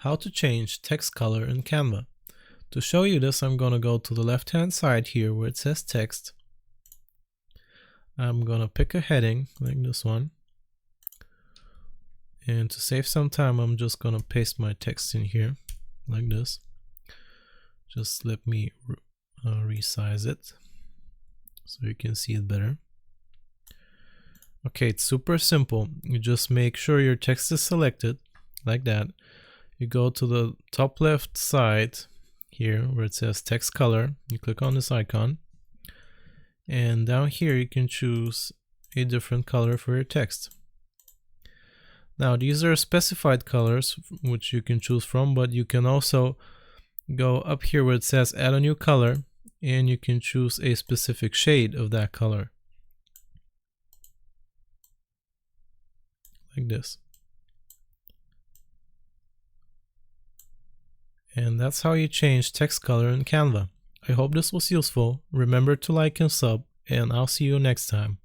how to change text color in Canva. To show you this, I'm going to go to the left hand side here where it says text. I'm going to pick a heading like this one. And to save some time, I'm just going to paste my text in here like this. Just let me resize it so you can see it better. Okay, it's super simple. You just make sure your text is selected like that. You go to the top left side here where it says text color. You click on this icon, and down here you can choose a different color for your text. Now these are specified colors which you can choose from, but you can also go up here where it says add a new color, and you can choose a specific shade of that color like this. And that's how you change text color in Canva. I hope this was useful. Remember to like and sub, and I'll see you next time.